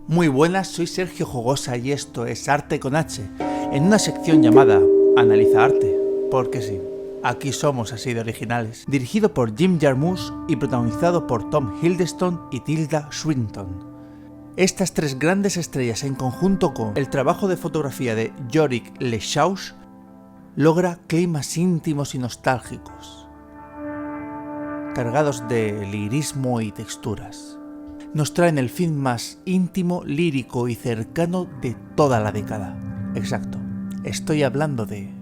Muy buenas, soy Sergio Jogosa y esto es Arte con H, en una sección llamada Analiza Arte, porque sí, aquí somos así de originales. Dirigido por Jim Jarmusch y protagonizado por Tom Hiddleston y Tilda Swinton. Estas tres grandes estrellas en conjunto con el trabajo de fotografía de Yorick Le Chauche logra climas íntimos y nostálgicos, cargados de lirismo y texturas. Nos traen el film más íntimo, lírico y cercano de toda la década. Exacto, estoy hablando de...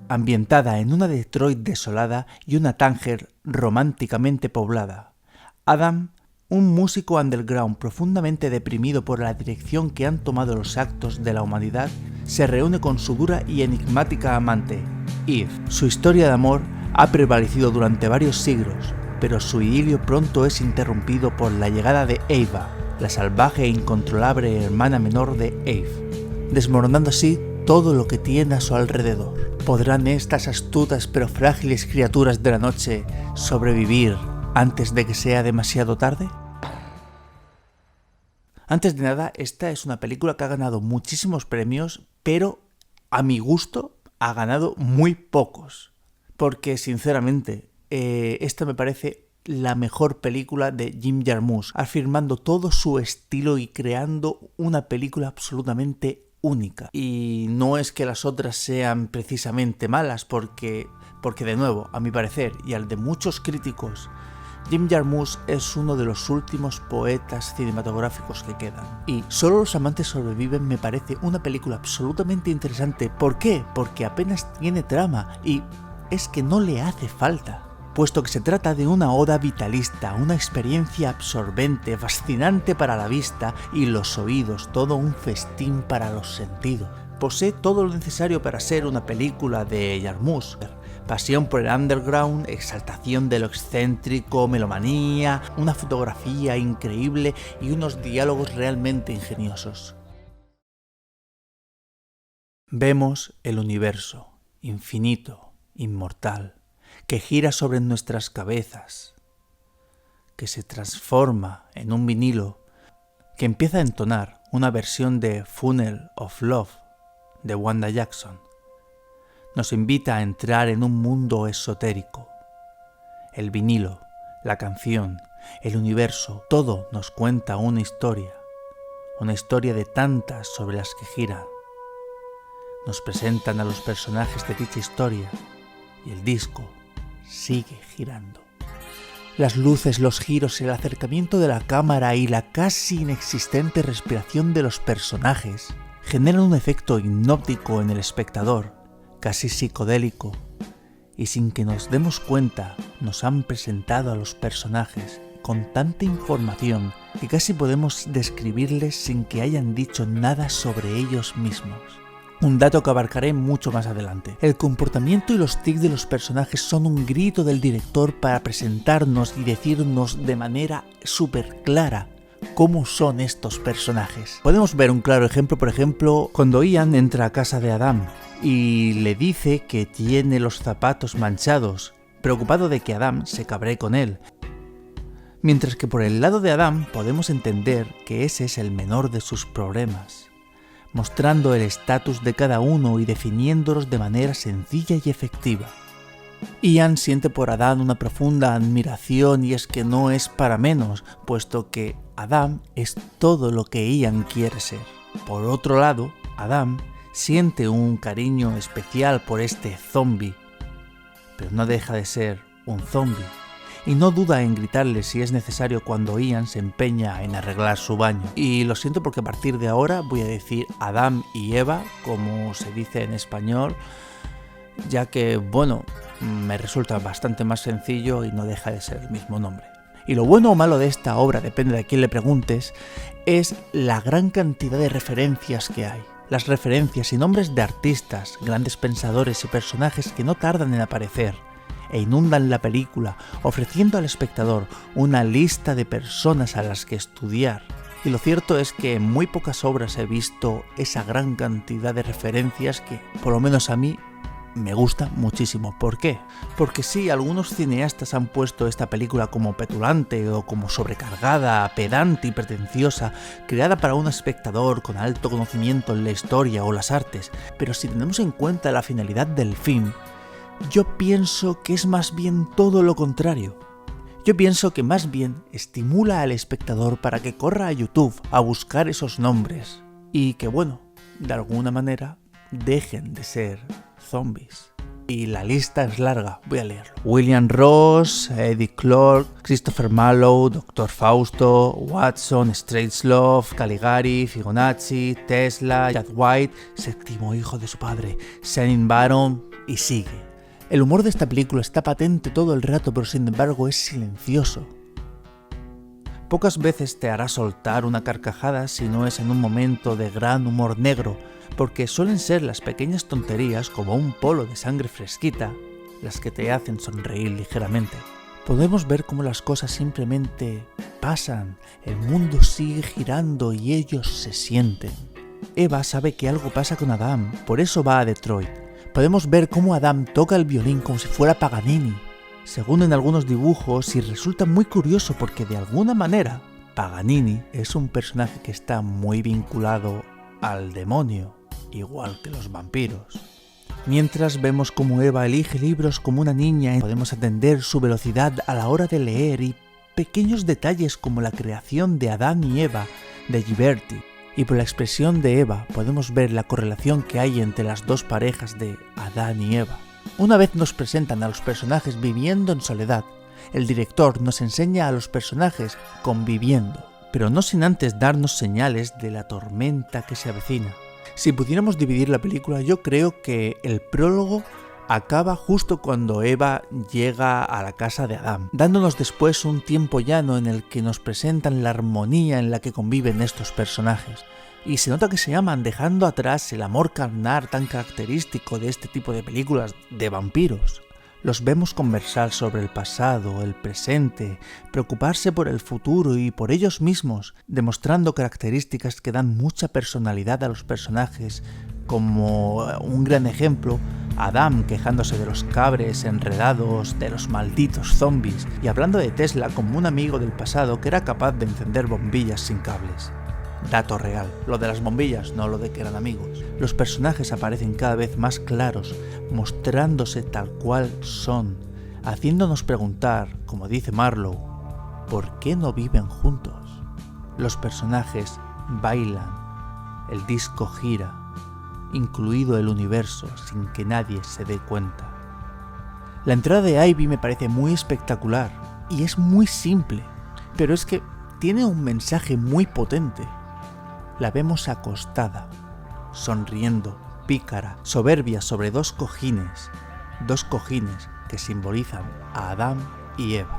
Ambientada en una Detroit desolada y una Tánger románticamente poblada, Adam, un músico underground profundamente deprimido por la dirección que han tomado los actos de la humanidad, se reúne con su dura y enigmática amante, Eve. Su historia de amor ha prevalecido durante varios siglos, pero su idilio pronto es interrumpido por la llegada de Ava, la salvaje e incontrolable hermana menor de Eve, desmoronando así todo lo que tiene a su alrededor. ¿Podrán estas astutas pero frágiles criaturas de la noche sobrevivir antes de que sea demasiado tarde? Antes de nada, esta es una película que ha ganado muchísimos premios, pero a mi gusto ha ganado muy pocos, porque sinceramente esta me parece la mejor película de Jim Jarmusch, afirmando todo su estilo y creando una película absolutamente única. Y no es que las otras sean precisamente malas, porque de nuevo, a mi parecer y al de muchos críticos, Jim Jarmusch es uno de los últimos poetas cinematográficos que quedan. Y Solo los amantes sobreviven me parece una película absolutamente interesante. ¿Por qué? Porque apenas tiene trama y es que no le hace falta, puesto que se trata de una oda vitalista, una experiencia absorbente, fascinante para la vista y los oídos, todo un festín para los sentidos. Posee todo lo necesario para ser una película de Jarmusch: pasión por el underground, exaltación de lo excéntrico, melomanía, una fotografía increíble y unos diálogos realmente ingeniosos. Vemos el universo, infinito, inmortal, que gira sobre nuestras cabezas, que se transforma en un vinilo que empieza a entonar una versión de Funnel of Love de Wanda Jackson. Nos invita a entrar en un mundo esotérico. El vinilo, la canción, el universo, todo nos cuenta una historia de tantas sobre las que giran. Nos presentan a los personajes de dicha historia y el disco sigue girando. Las luces, los giros, el acercamiento de la cámara y la casi inexistente respiración de los personajes generan un efecto hipnótico en el espectador, casi psicodélico, y sin que nos demos cuenta nos han presentado a los personajes con tanta información que casi podemos describirles sin que hayan dicho nada sobre ellos mismos. Un dato que abarcaré mucho más adelante. El comportamiento y los tics de los personajes son un grito del director para presentarnos y decirnos de manera súper clara cómo son estos personajes. Podemos ver un claro ejemplo, por ejemplo, cuando Ian entra a casa de Adam y le dice que tiene los zapatos manchados, preocupado de que Adam se cabree con él. Mientras que por el lado de Adam podemos entender que ese es el menor de sus problemas, mostrando el estatus de cada uno y definiéndolos de manera sencilla y efectiva. Ian siente por Adam una profunda admiración y es que no es para menos, puesto que Adam es todo lo que Ian quiere ser. Por otro lado, Adam siente un cariño especial por este zombie, pero no deja de ser un zombie, y no duda en gritarle si es necesario cuando Ian se empeña en arreglar su baño. Y lo siento porque a partir de ahora voy a decir Adán y Eva, como se dice en español, ya que, bueno, me resulta bastante más sencillo y no deja de ser el mismo nombre. Y lo bueno o malo de esta obra, depende de a quién le preguntes, es la gran cantidad de referencias que hay. Las referencias y nombres de artistas, grandes pensadores y personajes que no tardan en aparecer e inundan la película, ofreciendo al espectador una lista de personas a las que estudiar. Y lo cierto es que en muy pocas obras he visto esa gran cantidad de referencias que, por lo menos a mí, me gusta muchísimo. ¿Por qué? Porque sí, algunos cineastas han puesto esta película como petulante o como sobrecargada, pedante y pretenciosa, creada para un espectador con alto conocimiento en la historia o las artes, pero si tenemos en cuenta la finalidad del film, yo pienso que es más bien todo lo contrario. Yo pienso que más bien estimula al espectador para que corra a YouTube a buscar esos nombres y que, bueno, de alguna manera dejen de ser zombies. Y la lista es larga, voy a leerlo. William Ross, Eddie Clarke, Christopher Marlowe, Dr. Fausto, Watson, Strangelove, Caligari, Fibonacci, Tesla, Jack White, séptimo hijo de su padre, Shannon Baron, y sigue. El humor de esta película está patente todo el rato, pero sin embargo es silencioso. Pocas veces te hará soltar una carcajada si no es en un momento de gran humor negro, porque suelen ser las pequeñas tonterías como un polo de sangre fresquita las que te hacen sonreír ligeramente. Podemos ver cómo las cosas simplemente pasan, el mundo sigue girando y ellos se sienten. Eva sabe que algo pasa con Adam, por eso va a Detroit. Podemos ver cómo Adam toca el violín como si fuera Paganini, según en algunos dibujos, y resulta muy curioso porque de alguna manera Paganini es un personaje que está muy vinculado al demonio, igual que los vampiros. Mientras vemos cómo Eva elige libros como una niña y podemos entender su velocidad a la hora de leer y pequeños detalles como la creación de Adán y Eva de Ghiberti. Y por la expresión de Eva podemos ver la correlación que hay entre las dos parejas de Adán y Eva. Una vez nos presentan a los personajes viviendo en soledad, el director nos enseña a los personajes conviviendo, pero no sin antes darnos señales de la tormenta que se avecina. Si pudiéramos dividir la película, yo creo que el prólogo acaba justo cuando Eva llega a la casa de Adán, dándonos después un tiempo llano en el que nos presentan la armonía en la que conviven estos personajes. Y se nota que se aman, dejando atrás el amor carnal tan característico de este tipo de películas de vampiros. Los vemos conversar sobre el pasado, el presente, preocuparse por el futuro y por ellos mismos, demostrando características que dan mucha personalidad a los personajes, como un gran ejemplo, Adam quejándose de los cabres enredados, de los malditos zombies, y hablando de Tesla como un amigo del pasado que era capaz de encender bombillas sin cables. Dato real, lo de las bombillas, no lo de que eran amigos. Los personajes aparecen cada vez más claros, mostrándose tal cual son, haciéndonos preguntar, como dice Marlowe, ¿por qué no viven juntos? Los personajes bailan, el disco gira, incluido el universo, sin que nadie se dé cuenta. La entrada de Ivy me parece muy espectacular y es muy simple, pero es que tiene un mensaje muy potente. La vemos acostada, sonriendo, pícara, soberbia sobre dos cojines que simbolizan a Adán y Eva.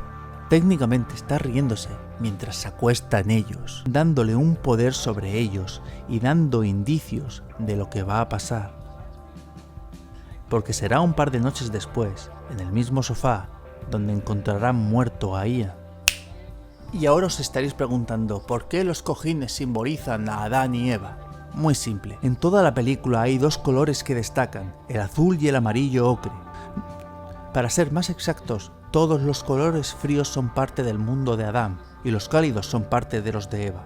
Técnicamente está riéndose mientras se acuesta en ellos, dándole un poder sobre ellos y dando indicios de lo que va a pasar. Porque será un par de noches después, en el mismo sofá, donde encontrarán muerto a Ian. Y ahora os estaréis preguntando, ¿por qué los cojines simbolizan a Adán y Eva? Muy simple, en toda la película hay dos colores que destacan, el azul y el amarillo ocre. Para ser más exactos, todos los colores fríos son parte del mundo de Adán y los cálidos son parte de los de Eva.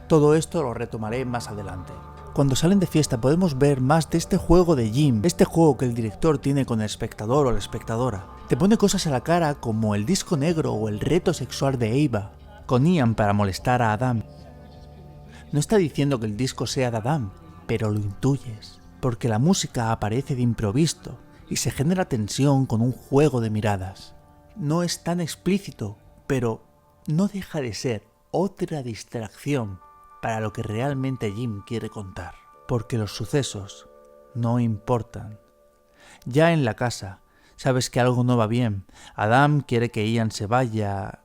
Todo esto lo retomaré más adelante. Cuando salen de fiesta podemos ver más de este juego de Jim, este juego que el director tiene con el espectador o la espectadora. Te pone cosas a la cara como el disco negro o el reto sexual de Eva, con Ian para molestar a Adán. No está diciendo que el disco sea de Adán, pero lo intuyes, porque la música aparece de improviso y se genera tensión con un juego de miradas. No es tan explícito, pero no deja de ser otra distracción para lo que realmente Jim quiere contar, porque los sucesos no importan. Ya en la casa, sabes que algo no va bien. Adam quiere que Ian se vaya,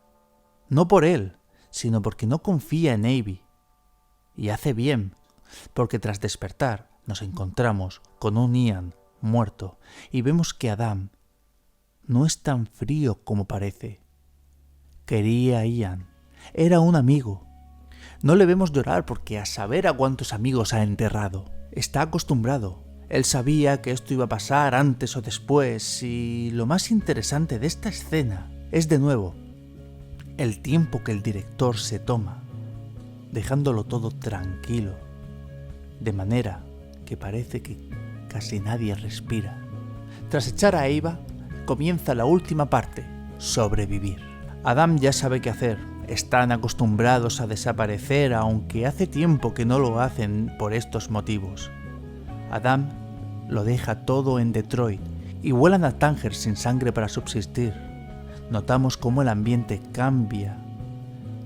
no por él, sino porque no confía en Ivy. Y hace bien, porque tras despertar nos encontramos con un Ian muerto y vemos que Adam no es tan frío como parece. Quería a Ian, era un amigo. No le vemos llorar porque a saber a cuántos amigos ha enterrado. Está acostumbrado, Él sabía que esto iba a pasar antes o después, y lo más interesante de esta escena es de nuevo el tiempo que el director se toma, dejándolo todo tranquilo, de manera que parece que casi nadie respira. Tras echar a Eva, comienza la última parte, sobrevivir. Adam ya sabe qué hacer, están acostumbrados a desaparecer, aunque hace tiempo que no lo hacen por estos motivos. Adam lo deja todo en Detroit y vuelan a Tánger sin sangre para subsistir. Notamos cómo el ambiente cambia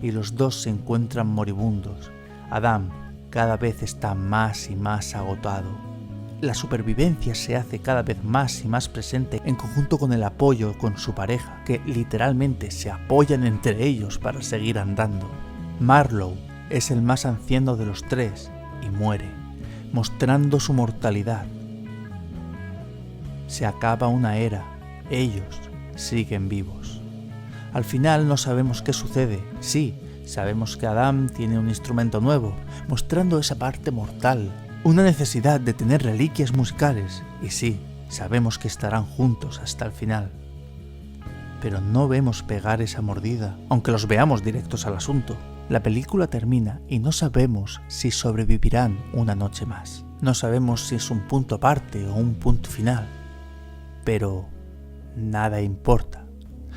y los dos se encuentran moribundos. Adam cada vez está más y más agotado. La supervivencia se hace cada vez más y más presente en conjunto con el apoyo con su pareja, que literalmente se apoyan entre ellos para seguir andando. Marlowe es el más anciano de los tres y muere, mostrando su mortalidad. Se acaba una era, ellos siguen vivos. Al final no sabemos qué sucede. Sí, sabemos que Adam tiene un instrumento nuevo, mostrando esa parte mortal, una necesidad de tener reliquias musicales, y sí, sabemos que estarán juntos hasta el final. Pero no vemos pegar esa mordida, aunque los veamos directos al asunto. La película termina y no sabemos si sobrevivirán una noche más. No sabemos si es un punto aparte o un punto final. Pero nada importa.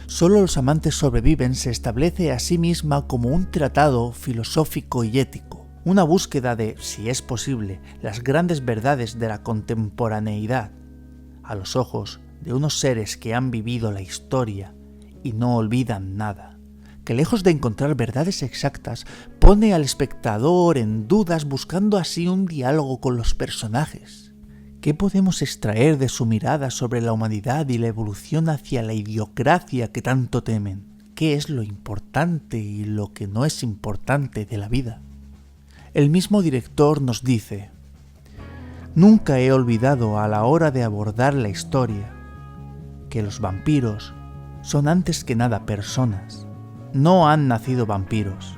Solo los amantes sobreviven se establece a sí misma como un tratado filosófico y ético, una búsqueda de, si es posible, las grandes verdades de la contemporaneidad, a los ojos de unos seres que han vivido la historia y no olvidan nada, que lejos de encontrar verdades exactas, pone al espectador en dudas buscando así un diálogo con los personajes. ¿Qué podemos extraer de su mirada sobre la humanidad y la evolución hacia la idiocracia que tanto temen? ¿Qué es lo importante y lo que no es importante de la vida? El mismo director nos dice: nunca he olvidado a la hora de abordar la historia que los vampiros son antes que nada personas. No han nacido vampiros,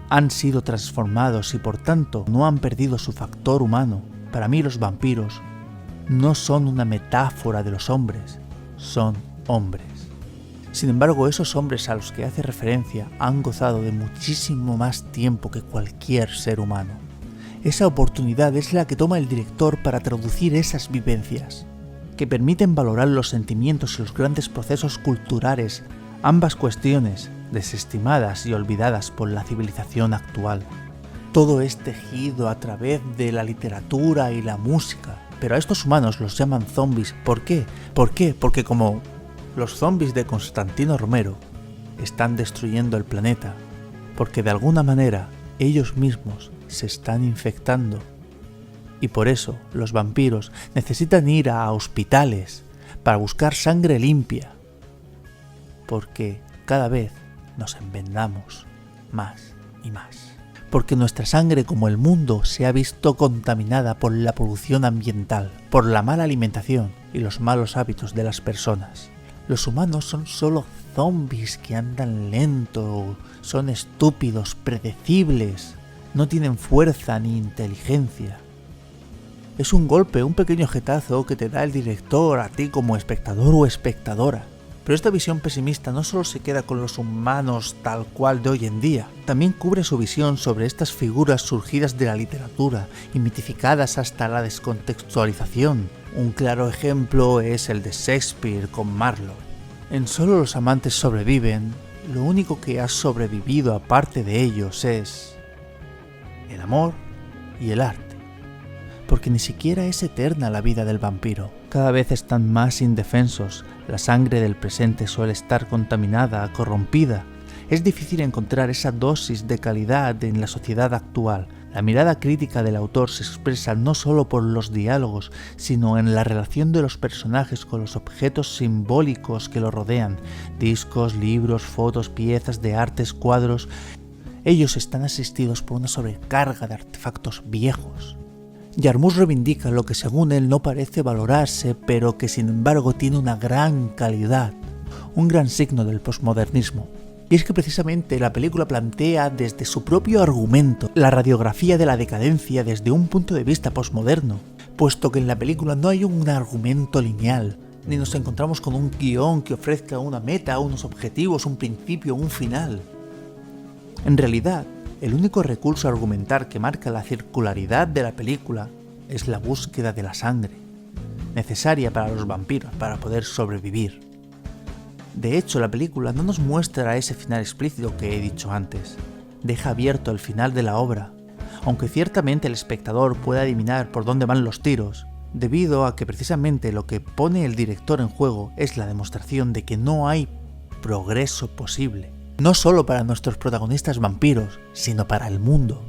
han sido transformados y por tanto no han perdido su factor humano. Para mí los vampiros no son una metáfora de los hombres, son hombres. Sin embargo, esos hombres a los que hace referencia han gozado de muchísimo más tiempo que cualquier ser humano. Esa oportunidad es la que toma el director para traducir esas vivencias, que permiten valorar los sentimientos y los grandes procesos culturales, ambas cuestiones desestimadas y olvidadas por la civilización actual. Todo es tejido a través de la literatura y la música, pero a estos humanos los llaman zombies. ¿Por qué? Porque como los zombies de Constantino Romero están destruyendo el planeta, porque de alguna manera ellos mismos se están infectando. Y por eso los vampiros necesitan ir a hospitales para buscar sangre limpia, porque cada vez nos envenenamos más y más. Porque nuestra sangre, como el mundo, se ha visto contaminada por la polución ambiental, por la mala alimentación y los malos hábitos de las personas. Los humanos son solo zombies que andan lento, son estúpidos, predecibles, no tienen fuerza ni inteligencia. Es un golpe, un pequeño jetazo que te da el director a ti como espectador o espectadora. Pero esta visión pesimista no solo se queda con los humanos tal cual de hoy en día, también cubre su visión sobre estas figuras surgidas de la literatura y mitificadas hasta la descontextualización. Un claro ejemplo es el de Shakespeare con Marlowe. En Solo los amantes sobreviven, lo único que ha sobrevivido aparte de ellos es el amor y el arte. Porque ni siquiera es eterna la vida del vampiro. Cada vez están más indefensos, la sangre del presente suele estar contaminada, corrompida. Es difícil encontrar esa dosis de calidad en la sociedad actual. La mirada crítica del autor se expresa no solo por los diálogos, sino en la relación de los personajes con los objetos simbólicos que los rodean. Discos, libros, fotos, piezas de artes, cuadros. Ellos están asistidos por una sobrecarga de artefactos viejos. Jarmusch reivindica lo que según él no parece valorarse, pero que sin embargo tiene una gran calidad, un gran signo del posmodernismo. Y es que precisamente la película plantea desde su propio argumento la radiografía de la decadencia desde un punto de vista posmoderno, puesto que en la película no hay un argumento lineal, ni nos encontramos con un guión que ofrezca una meta, unos objetivos, un principio, un final. En realidad, el único recurso argumental que marca la circularidad de la película es la búsqueda de la sangre, necesaria para los vampiros para poder sobrevivir. De hecho, la película no nos muestra ese final explícito que he dicho antes. Deja abierto el final de la obra, aunque ciertamente el espectador puede adivinar por dónde van los tiros, debido a que precisamente lo que pone el director en juego es la demostración de que no hay progreso posible, no solo para nuestros protagonistas vampiros, sino para el mundo.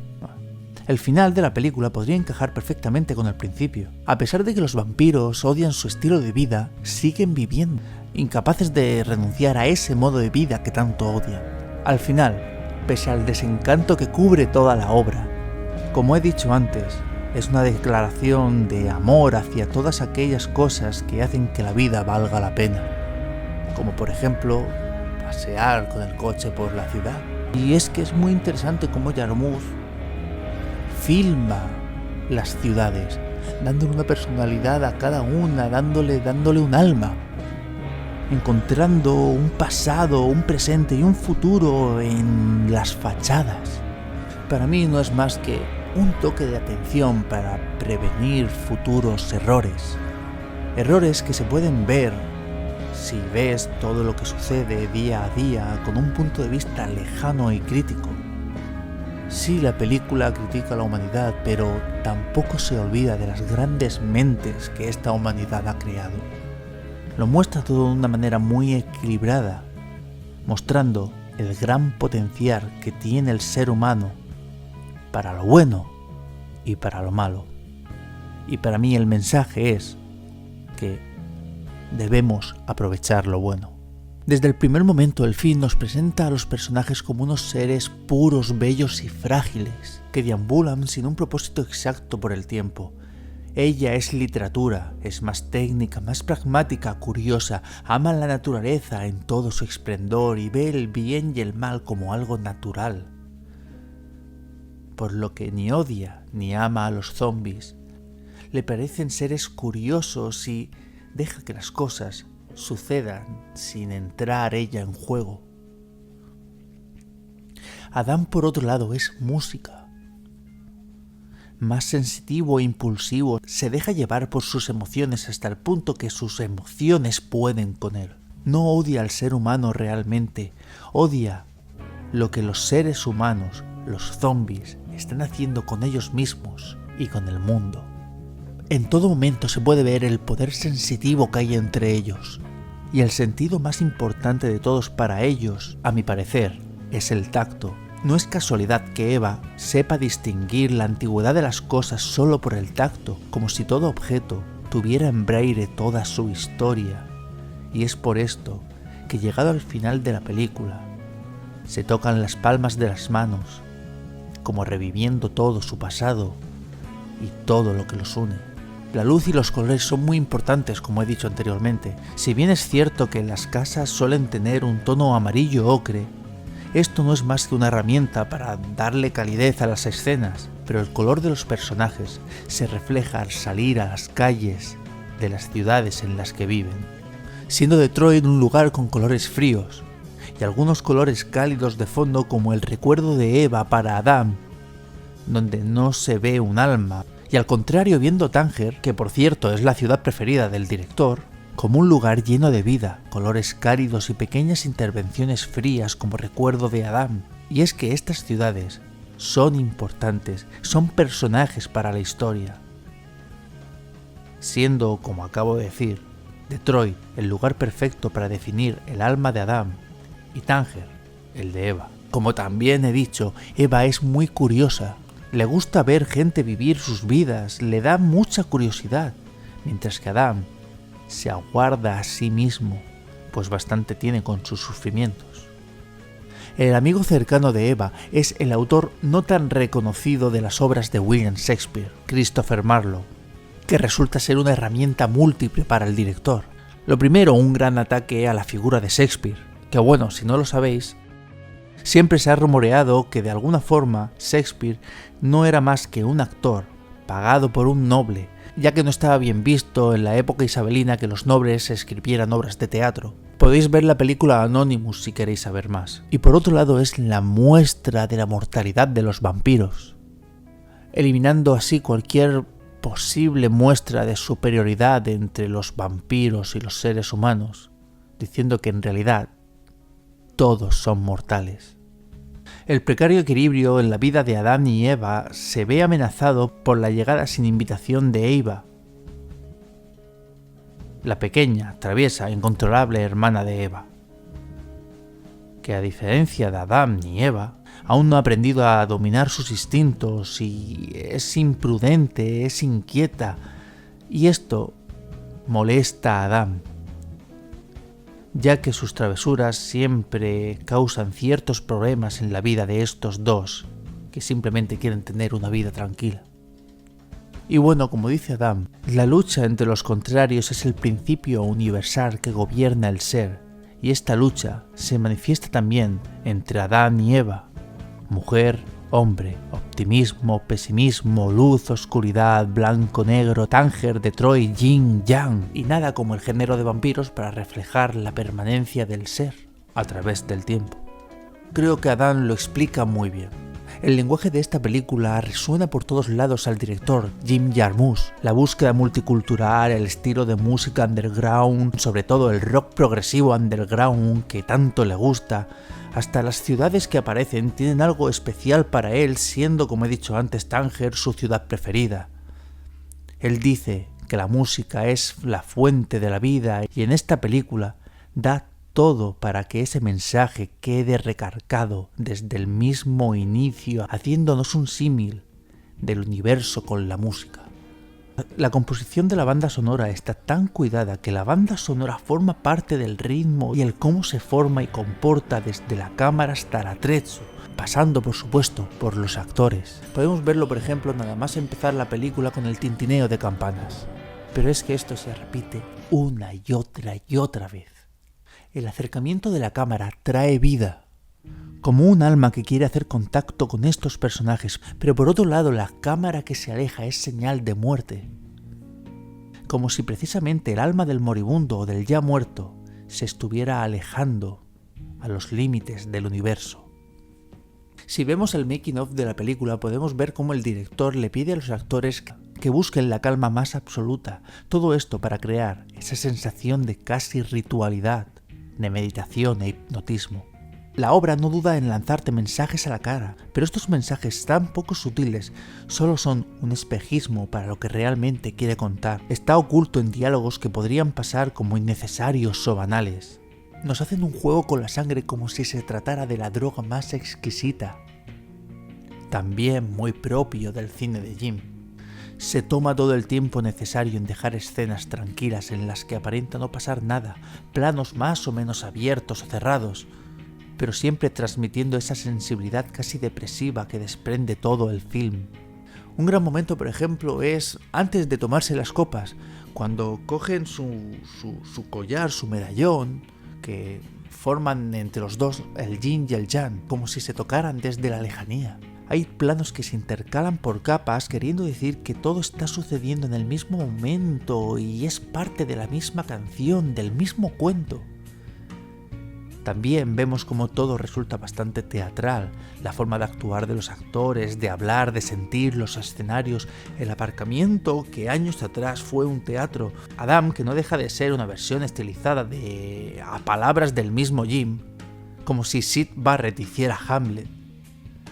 El final de la película podría encajar perfectamente con el principio. A pesar de que los vampiros odian su estilo de vida, siguen viviendo, incapaces de renunciar a ese modo de vida que tanto odian. Al final, pese al desencanto que cubre toda la obra, como he dicho antes, es una declaración de amor hacia todas aquellas cosas que hacen que la vida valga la pena, como por ejemplo, pasear con el coche por la ciudad. Y es que es muy interesante cómo Jarmusch filma las ciudades, dándole una personalidad a cada una, dándole un alma, encontrando un pasado, un presente y un futuro en las fachadas. Para mí no es más que un toque de atención para prevenir futuros errores. Errores que se pueden ver si ves todo lo que sucede día a día con un punto de vista lejano y crítico. Sí, la película critica a la humanidad, pero tampoco se olvida de las grandes mentes que esta humanidad ha creado. Lo muestra todo de una manera muy equilibrada, mostrando el gran potencial que tiene el ser humano para lo bueno y para lo malo. Y para mí el mensaje es que debemos aprovechar lo bueno. Desde el primer momento el film nos presenta a los personajes como unos seres puros, bellos y frágiles, que deambulan sin un propósito exacto por el tiempo. Ella es literatura, es más técnica, más pragmática, curiosa, ama la naturaleza en todo su esplendor y ve el bien y el mal como algo natural. Por lo que ni odia ni ama a los zombies. Le parecen seres curiosos y deja que las cosas sucedan sin entrar ella en juego. Adán, por otro lado, es música. Más sensitivo e impulsivo, se deja llevar por sus emociones hasta el punto que sus emociones pueden con él. No odia al ser humano realmente, odia lo que los seres humanos, los zombies, están haciendo con ellos mismos y con el mundo. En todo momento se puede ver el poder sensitivo que hay entre ellos, y el sentido más importante de todos para ellos, a mi parecer, es el tacto. No es casualidad que Eva sepa distinguir la antigüedad de las cosas solo por el tacto, como si todo objeto tuviera en braille toda su historia, y es por esto que llegado al final de la película, se tocan las palmas de las manos, como reviviendo todo su pasado y todo lo que los une. La luz y los colores son muy importantes, como he dicho anteriormente. Si bien es cierto que las casas suelen tener un tono amarillo ocre, esto no es más que una herramienta para darle calidez a las escenas, pero el color de los personajes se refleja al salir a las calles de las ciudades en las que viven, siendo Detroit un lugar con colores fríos y algunos colores cálidos de fondo, como el recuerdo de Eva para Adán, donde no se ve un alma. Y al contrario, viendo Tánger, que por cierto es la ciudad preferida del director, como un lugar lleno de vida, colores cálidos y pequeñas intervenciones frías como recuerdo de Adán. Y es que estas ciudades son importantes, son personajes para la historia. Siendo, como acabo de decir, Detroit el lugar perfecto para definir el alma de Adán y Tánger el de Eva. Como también he dicho, Eva es muy curiosa. Le gusta ver gente vivir sus vidas, le da mucha curiosidad, mientras que Adán se aguarda a sí mismo, pues bastante tiene con sus sufrimientos. El amigo cercano de Eva es el autor no tan reconocido de las obras de William Shakespeare, Christopher Marlowe, que resulta ser una herramienta múltiple para el director. Lo primero, un gran ataque a la figura de Shakespeare, que bueno, si no lo sabéis, siempre se ha rumoreado que de alguna forma Shakespeare no era más que un actor pagado por un noble ya que no estaba bien visto en la época isabelina que los nobles escribieran obras de teatro. Podéis ver la película Anonymous si queréis saber más. Y por otro lado es la muestra de la mortalidad de los vampiros, eliminando así cualquier posible muestra de superioridad entre los vampiros y los seres humanos, diciendo que en realidad todos son mortales. El precario equilibrio en la vida de Adán y Eva se ve amenazado por la llegada sin invitación de Eva, la pequeña, traviesa, incontrolable hermana de Eva, que a diferencia de Adán y Eva, aún no ha aprendido a dominar sus instintos y es imprudente, es inquieta, y esto molesta a Adán, ya que sus travesuras siempre causan ciertos problemas en la vida de estos dos, que simplemente quieren tener una vida tranquila. Y bueno, como dice Adán, la lucha entre los contrarios es el principio universal que gobierna el ser, y esta lucha se manifiesta también entre Adán y Eva, mujer, hombre, optimismo, pesimismo, luz, oscuridad, blanco, negro, Tánger, Detroit, yin, yang, y nada como el género de vampiros para reflejar la permanencia del ser a través del tiempo. Creo que Adán lo explica muy bien. El lenguaje de esta película resuena por todos lados al director Jim Jarmusch. La búsqueda multicultural, el estilo de música underground, sobre todo el rock progresivo underground que tanto le gusta, hasta las ciudades que aparecen tienen algo especial para él, siendo, como he dicho antes, Tánger su ciudad preferida. Él dice que la música es la fuente de la vida y en esta película da todo para que ese mensaje quede recargado desde el mismo inicio, haciéndonos un símil del universo con la música. La composición de la banda sonora está tan cuidada que la banda sonora forma parte del ritmo y el cómo se forma y comporta desde la cámara hasta el attrezzo, pasando por supuesto por los actores. Podemos verlo por ejemplo nada más empezar la película con el tintineo de campanas. Pero es que esto se repite una y otra vez. El acercamiento de la cámara trae vida, como un alma que quiere hacer contacto con estos personajes, pero por otro lado la cámara que se aleja es señal de muerte, como si precisamente el alma del moribundo o del ya muerto se estuviera alejando a los límites del universo. Si vemos el making of de la película podemos ver cómo el director le pide a los actores que busquen la calma más absoluta, todo esto para crear esa sensación de casi ritualidad, de meditación e hipnotismo. La obra no duda en lanzarte mensajes a la cara, pero estos mensajes tan poco sutiles solo son un espejismo para lo que realmente quiere contar. Está oculto en diálogos que podrían pasar como innecesarios o banales. Nos hacen un juego con la sangre como si se tratara de la droga más exquisita. También muy propio del cine de Jim. Se toma todo el tiempo necesario en dejar escenas tranquilas en las que aparenta no pasar nada, planos más o menos abiertos o cerrados, pero siempre transmitiendo esa sensibilidad casi depresiva que desprende todo el film. Un gran momento, por ejemplo, es antes de tomarse las copas, cuando cogen su collar, su medallón, que forman entre los dos el yin y el yang, como si se tocaran desde la lejanía. Hay planos que se intercalan por capas, queriendo decir que todo está sucediendo en el mismo momento y es parte de la misma canción, del mismo cuento. También vemos como todo resulta bastante teatral, la forma de actuar de los actores, de hablar, de sentir los escenarios, el aparcamiento que años atrás fue un teatro, Adam que no deja de ser una versión estilizada a palabras del mismo Jim, como si Syd Barrett hiciera Hamlet.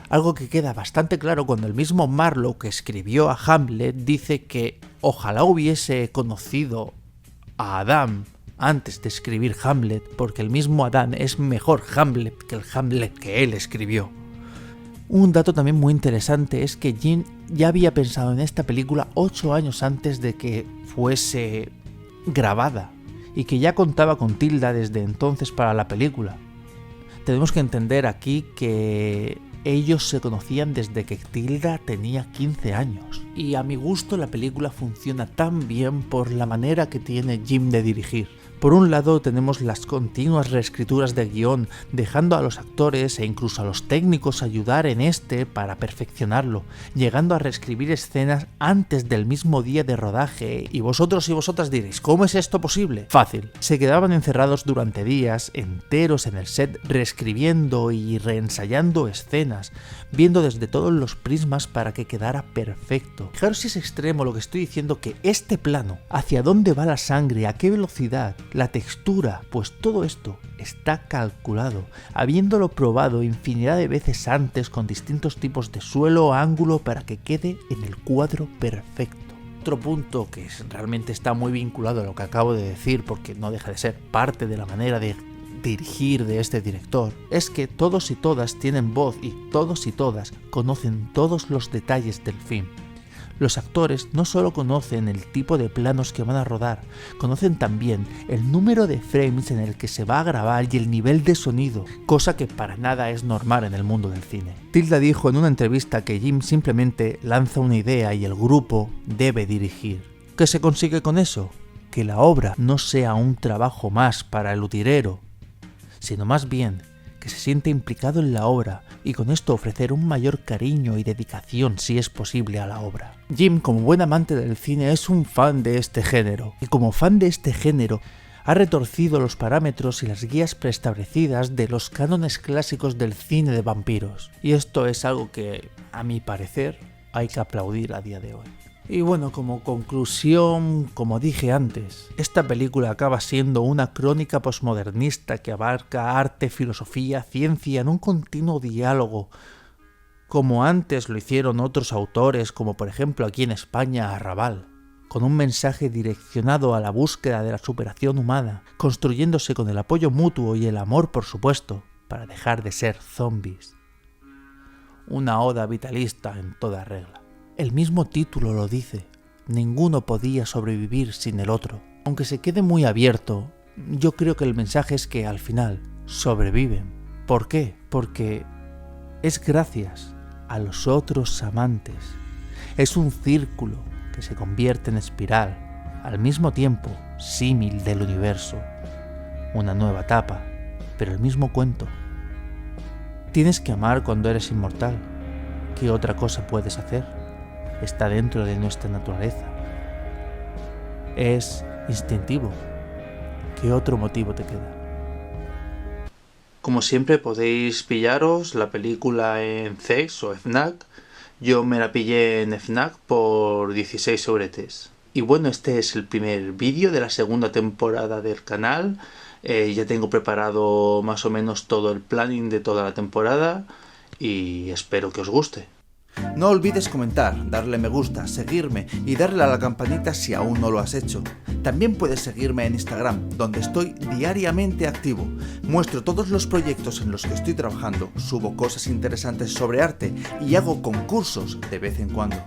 Algo que queda bastante claro cuando el mismo Marlowe que escribió a Hamlet dice que ojalá hubiese conocido a Adam antes de escribir Hamlet, porque el mismo Adam es mejor Hamlet que el Hamlet que él escribió. Un dato también muy interesante es que Jim ya había pensado en esta película 8 años antes de que fuese grabada y que ya contaba con Tilda desde entonces para la película. Tenemos que entender aquí que ellos se conocían desde que Tilda tenía 15 años y a mi gusto la película funciona tan bien por la manera que tiene Jim de dirigir. Por un lado tenemos las continuas reescrituras de guión, dejando a los actores e incluso a los técnicos ayudar en para perfeccionarlo, llegando a reescribir escenas antes del mismo día de rodaje. Y vosotros y vosotras diréis, ¿cómo es esto posible? Fácil, se quedaban encerrados durante días enteros en el set reescribiendo y reensayando escenas, viendo desde todos los prismas para que quedara perfecto. Fijaros si es extremo lo que estoy diciendo, que este plano, hacia dónde va la sangre, a qué velocidad, la textura, pues todo esto está calculado, habiéndolo probado infinidad de veces antes con distintos tipos de suelo o ángulo para que quede en el cuadro perfecto. Otro punto que realmente está muy vinculado a lo que acabo de decir, porque no deja de ser parte de la manera de dirigir de este director, es que todos y todas tienen voz y todos y todas conocen todos los detalles del film. Los actores no solo conocen el tipo de planos que van a rodar, conocen también el número de frames en el que se va a grabar y el nivel de sonido, cosa que para nada es normal en el mundo del cine. Tilda dijo en una entrevista que Jim simplemente lanza una idea y el grupo debe dirigir. ¿Qué se consigue con eso? Que la obra no sea un trabajo más para el utirero, sino más bien que se siente implicado en la obra y con esto ofrecer un mayor cariño y dedicación si es posible a la obra. Jim, como buen amante del cine, es un fan de este género y como fan de este género ha retorcido los parámetros y las guías preestablecidas de los cánones clásicos del cine de vampiros. Y esto es algo que, a mi parecer, hay que aplaudir a día de hoy. Y bueno, como conclusión, como dije antes, esta película acaba siendo una crónica posmodernista que abarca arte, filosofía, ciencia en un continuo diálogo, como antes lo hicieron otros autores, como por ejemplo aquí en España Arrabal, con un mensaje direccionado a la búsqueda de la superación humana, construyéndose con el apoyo mutuo y el amor, por supuesto, para dejar de ser zombies. Una oda vitalista en toda regla. El mismo título lo dice, ninguno podía sobrevivir sin el otro. Aunque se quede muy abierto, yo creo que el mensaje es que al final sobreviven. ¿Por qué? Porque es gracias a los otros amantes. Es un círculo que se convierte en espiral, al mismo tiempo símil del universo. Una nueva etapa, pero el mismo cuento. Tienes que amar cuando eres inmortal. ¿Qué otra cosa puedes hacer? Está dentro de nuestra naturaleza. Es instintivo. ¿Qué otro motivo te queda? Como siempre podéis pillaros la película en CEX o FNAC. Yo me la pillé en FNAC por 16 euretes. Y bueno, este es el primer vídeo de la segunda temporada del canal. Ya tengo preparado más o menos todo el planning de toda la temporada y espero que os guste. No olvides comentar, darle me gusta, seguirme y darle a la campanita si aún no lo has hecho. También puedes seguirme en Instagram, donde estoy diariamente activo. Muestro todos los proyectos en los que estoy trabajando, subo cosas interesantes sobre arte y hago concursos de vez en cuando.